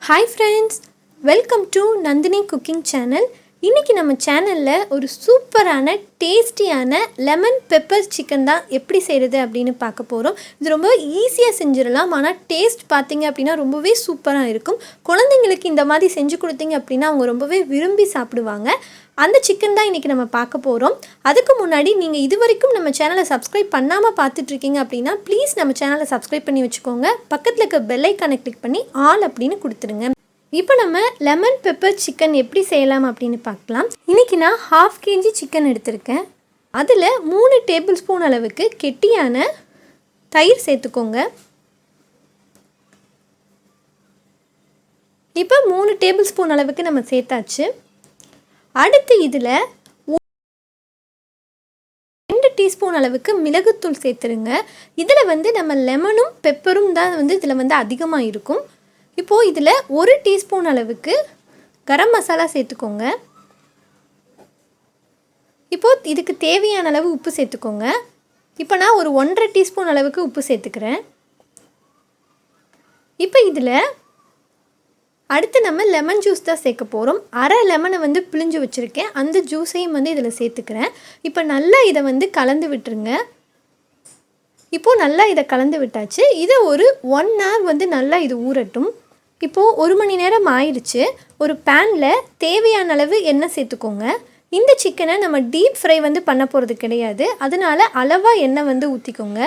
Hi friends, welcome to Nandini Cooking Channel. இன்னைக்கு நம்ம சேனல்ல ஒரு சூப்பரான டேஸ்டியான லெமன் பெப்பர் சிக்கன் தான் எப்படி செய்கிறது அப்படின்னு பார்க்க போகிறோம். இது ரொம்ப ஈஸியாக செஞ்சிடலாம், ஆனால் டேஸ்ட் பார்த்தீங்க அப்படின்னா ரொம்பவே சூப்பராக இருக்கும். குழந்தைங்களுக்கு இந்த மாதிரி செஞ்சு கொடுத்தீங்க அப்படின்னா அவங்க ரொம்பவே விரும்பி சாப்பிடுவாங்க. அந்த சிக்கன் தான் இன்றைக்கி நம்ம பார்க்க போகிறோம். அதுக்கு முன்னாடி நீங்கள் இது வரைக்கும் நம்ம சேனலை சப்ஸ்கிரைப் பண்ணாமல் பார்த்துட்ருக்கீங்க அப்படின்னா ப்ளீஸ் நம்ம சேனலை சப்ஸ்கிரைப் பண்ணி வச்சுக்கோங்க. பக்கத்தில் இருக்க பெல் ஐக்கானை கிளிக் பண்ணி ஆல் அப்படின்னு கொடுத்துருங்க. இப்போ நம்ம லெமன் பெப்பர் சிக்கன் எப்படி செய்யலாம் அப்படின்னு பார்க்கலாம். இன்றைக்கி நான் 1/2 kg சிக்கன் எடுத்திருக்கேன். அதில் 3 டேபிள் ஸ்பூன் அளவுக்கு கெட்டியான தயிர் சேர்த்துக்கோங்க. இப்போ 3 டேபிள் ஸ்பூன் அளவுக்கு நம்ம சேர்த்தாச்சு. அடுத்து இதில் 2 டீஸ்பூன் அளவுக்கு மிளகுத்தூள் சேர்த்துருங்க. இதில் நம்ம லெமனும் பெப்பரும் தான் இதில் அதிகமாக இருக்கும். இப்போது இதில் 1 டீஸ்பூன் அளவுக்கு கரம் மசாலா சேர்த்துக்கோங்க. இப்போது இதுக்கு தேவையான அளவு உப்பு சேர்த்துக்கோங்க. இப்போ நான் ஒரு 1.5 டீஸ்பூன் அளவுக்கு உப்பு சேர்த்துக்கிறேன். இப்போ இதில் அடுத்து நம்ம லெமன் ஜூஸ் தான் சேர்க்க போகிறோம். அரை லெமனை பிழிஞ்சு வச்சுருக்கேன். அந்த ஜூஸையும் இதில் சேர்த்துக்கிறேன். இப்போ நல்லா இதை கலந்து விட்டுருங்க. இப்போது நல்லா இதை கலந்து விட்டாச்சு. இதை ஒரு 1 hour நல்லா இது ஊறட்டும். இப்போது 1 மணி நேரம் ஆயிடுச்சு. ஒரு பேனில் தேவையான அளவு எண்ணெய் சேர்த்துக்கோங்க. இந்த சிக்கனை நம்ம டீப் ஃப்ரை பண்ண போகிறது கிடையாது, அதனால் அளவாக எண்ணெய் ஊற்றிக்கோங்க.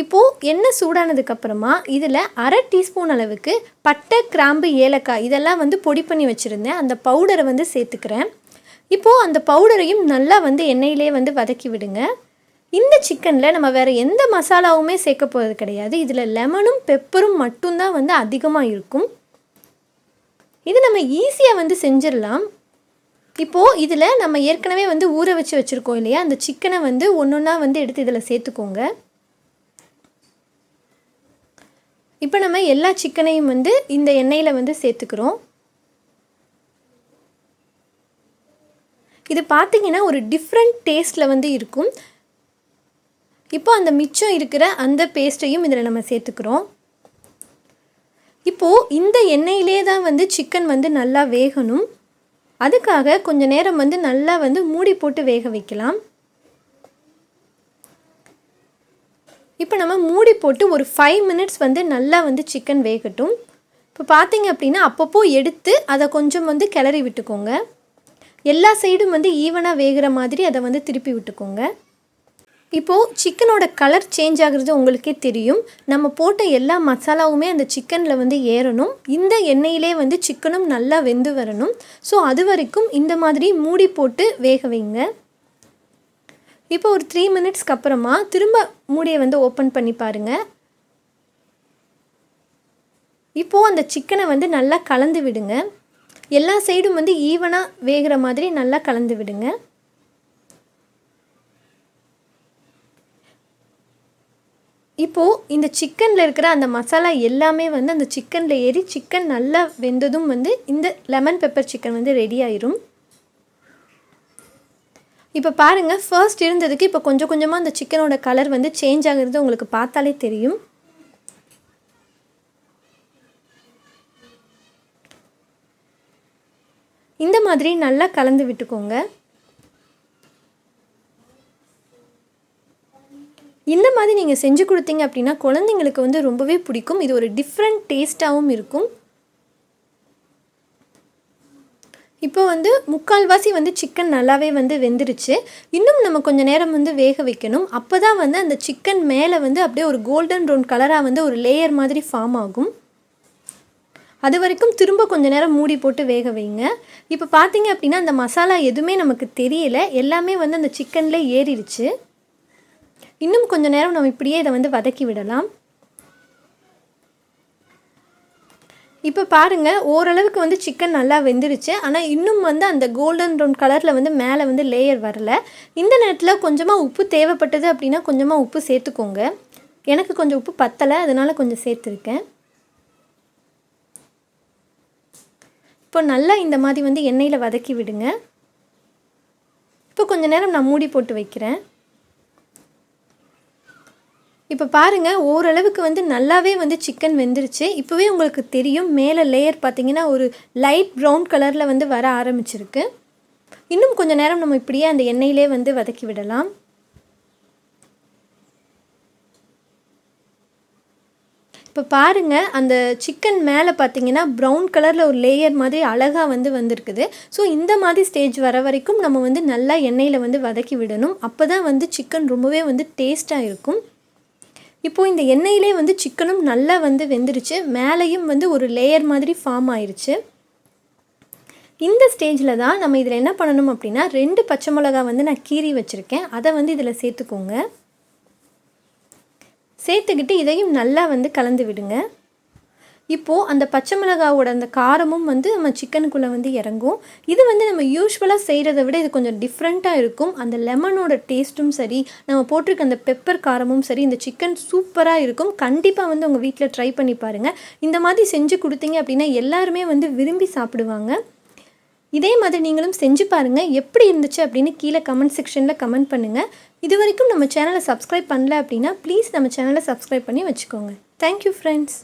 இப்போது எண்ணெய் சூடானதுக்கப்புறமா இதில் அரை டீஸ்பூன் அளவுக்கு பட்டை, கிராம்பு, ஏலக்காய் இதெல்லாம் பொடி பண்ணி வச்சுருந்தேன். அந்த பவுடரை சேர்த்துக்கிறேன். இப்போது அந்த பவுடரையும் நல்லா எண்ணெயிலே வதக்கி விடுங்க. இந்த சிக்கனில் நம்ம வேறு எந்த மசாலாவுமே சேர்க்க போகிறது கிடையாது. இதில் லெமனும் பெப்பரும் மட்டும்தான் அதிகமாக இருக்கும். இது நம்ம ஈஸியாக செஞ்சிடலாம். இப்போது இதில் நம்ம ஏற்கனவே ஊற வச்சுருக்கோம் இல்லையா, அந்த சிக்கனை ஒன்றொன்னா எடுத்து இதில் சேர்த்துக்கோங்க. இப்போ நம்ம எல்லா சிக்கனையும் இந்த எண்ணெயில் சேர்த்துக்கிறோம். இது பார்த்திங்கன்னா ஒரு டிஃப்ரெண்ட் டேஸ்ட்டில் இருக்கும். இப்போ அந்த மிச்சம் இருக்கிற அந்த பேஸ்ட்டையும் இதில் நம்ம சேர்த்துக்கிறோம். இப்போது இந்த எண்ணெயிலே தான் சிக்கன் நல்லா வேகணும். அதுக்காக கொஞ்சம் நேரம் நல்லா மூடி போட்டு வேக வைக்கலாம். இப்போ நம்ம மூடி போட்டு ஒரு 5 minutes நல்லா சிக்கன் வேகட்டும். இப்போ பார்த்திங்க அப்படின்னா அப்பப்போ எடுத்து அதை கொஞ்சம் கிளறி விட்டுக்கோங்க. எல்லா சைடும் ஈவனாக வேகிற மாதிரி அதை திருப்பி விட்டுக்கோங்க. இப்போது சிக்கனோட கலர் சேஞ்ச் ஆகுறது உங்களுக்கே தெரியும். நம்ம போட்ட எல்லா மசாலாவுமே அந்த சிக்கனில் ஏறணும். இந்த எண்ணெயிலே சிக்கனும் நல்லா வெந்து வரணும். ஸோ அது வரைக்கும் இந்த மாதிரி மூடி போட்டு வேக வைங்க. இப்போ ஒரு 3 minutesக்கு அப்புறமா திரும்ப மூடியை ஓப்பன் பண்ணி பாருங்கள். இப்போது அந்த சிக்கனை நல்லா கலந்து விடுங்க. எல்லா சைடும் ஈவனாக வேகிற மாதிரி நல்லா கலந்து விடுங்க. இப்போது இந்த சிக்கனில் இருக்கிற அந்த மசாலா எல்லாமே அந்த சிக்கனில் ஏறி சிக்கன் நல்லா வெந்ததும் இந்த லெமன் பெப்பர் சிக்கன் ரெடி ஆயிரும். இப்போ பாருங்கள், ஃபர்ஸ்ட் இருந்ததுக்கு இப்போ கொஞ்சம் கொஞ்சமாக அந்த சிக்கனோட கலர் சேஞ்ச் ஆகுறது உங்களுக்கு பார்த்தாலே தெரியும். இந்த மாதிரி நல்லா கலந்து விட்டுக்கோங்க. இந்த மாதிரி நீங்கள் செஞ்சு கொடுத்தீங்க அப்படின்னா குழந்தைங்களுக்கு ரொம்பவே பிடிக்கும். இது ஒரு டிஃப்ரெண்ட் டேஸ்ட்டாகவும் இருக்கும். இப்போ முக்கால்வாசி சிக்கன் நல்லாவே வெந்துருச்சு. இன்னும் நம்ம கொஞ்சம் நேரம் வேக வைக்கணும். அப்போ தான் அந்த சிக்கன் மேலே அப்படியே ஒரு கோல்டன் ப்ரௌன் கலராக ஒரு லேயர் மாதிரி ஃபார்ம் ஆகும். அது வரைக்கும் திரும்ப கொஞ்சம் நேரம் மூடி போட்டு வேக வைங்க. இப்போ பார்த்தீங்க அப்படின்னா அந்த மசாலா எதுவுமே நமக்கு தெரியல, எல்லாமே அந்த சிக்கனில் ஏறிடுச்சு. இன்னும் கொஞ்சம் நேரம் நம்ம இப்படியே இதை வதக்கி விடலாம். இப்போ பாருங்கள், ஓரளவுக்கு சிக்கன் நல்லா வெந்துருச்சு. ஆனால் இன்னும் அந்த கோல்டன் ப்ரௌன் கலரில் மேலே லேயர் வரல. இந்த நேரத்தில் கொஞ்சமாக உப்பு தேவைப்பட்டது அப்படின்னா கொஞ்சமாக உப்பு சேர்த்துக்கோங்க. எனக்கு கொஞ்சம் உப்பு பத்தலை, அதனால் கொஞ்சம் சேர்த்துருக்கேன். இப்போ நல்லா இந்த மாதிரி எண்ணெயில் வதக்கி விடுங்க. இப்போ கொஞ்சம் நேரம் நான் மூடி போட்டு வைக்கிறேன். இப்போ பாருங்கள், ஓரளவுக்கு வந்து நல்லாவே வந்து சிக்கன் வெந்துருச்சு. இப்போவே உங்களுக்கு தெரியும், மேலே லேயர் பார்த்திங்கன்னா ஒரு லைட் ப்ரௌன் கலரில் வந்து வர ஆரம்பிச்சிருக்கு. இன்னும் கொஞ்சம் நேரம் நம்ம இப்படியே அந்த எண்ணெயிலே வந்து வதக்கி விடலாம். இப்போ பாருங்கள், அந்த சிக்கன் மேலே பார்த்தீங்கன்னா ப்ரௌன் கலரில் ஒரு லேயர் மாதிரி அழகாக வந்து வந்திருக்குது. ஸோ இந்த மாதிரி ஸ்டேஜ் வர வரைக்கும் நம்ம வந்து நல்லா எண்ணெயில் வந்து வதக்கி விடணும். அப்போ தான் வந்து சிக்கன் ரொம்பவே வந்து டேஸ்ட்டாக இருக்கும். இப்போது இந்த எண்ணெயிலே வந்து சிக்கனும் நல்லா வந்து வெந்துருச்சு. மேலேயும் வந்து ஒரு லேயர் மாதிரி ஃபார்ம் ஆயிடுச்சு. இந்த ஸ்டேஜில் தான் நம்ம இதில் என்ன பண்ணணும் அப்படின்னா, 2 பச்சை மிளகா வந்து நான் கீறி வச்சுருக்கேன். அதை வந்து இதில் சேர்த்துக்கோங்க. சேர்த்துக்கிட்டு இதையும் நல்லா வந்து கலந்து விடுங்க. இப்போது அந்த பச்சை மிளகாவோட அந்த காரமும் வந்து நம்ம சிக்கனுக்குள்ளே வந்து இறங்கும். இது வந்து நம்ம யூஸ்வலாக செய்கிறத விட இது கொஞ்சம் டிஃப்ரெண்ட்டாக இருக்கும். அந்த லெமனோட டேஸ்ட்டும் சரி, நம்ம போட்டிருக்க அந்த பெப்பர் காரமும் சரி, இந்த சிக்கன் சூப்பராக இருக்கும். கண்டிப்பாக வந்து உங்கள் வீட்டில் ட்ரை பண்ணி பாருங்கள். இந்த மாதிரி செஞ்சு கொடுத்தீங்க அப்படின்னா எல்லாருமே வந்து விரும்பி சாப்பிடுவாங்க. இதே மாதிரி நீங்களும் செஞ்சு பாருங்கள். எப்படி இருந்துச்சு அப்படின்னு கீழே கமெண்ட் செக்ஷனில் கமெண்ட் பண்ணுங்கள். இது வரைக்கும் நம்ம சேனலை சப்ஸ்கிரைப் பண்ணல அப்படின்னா ப்ளீஸ் நம்ம சேனலை சப்ஸ்கிரைப் பண்ணி வச்சுக்கோங்க. Thank you friends.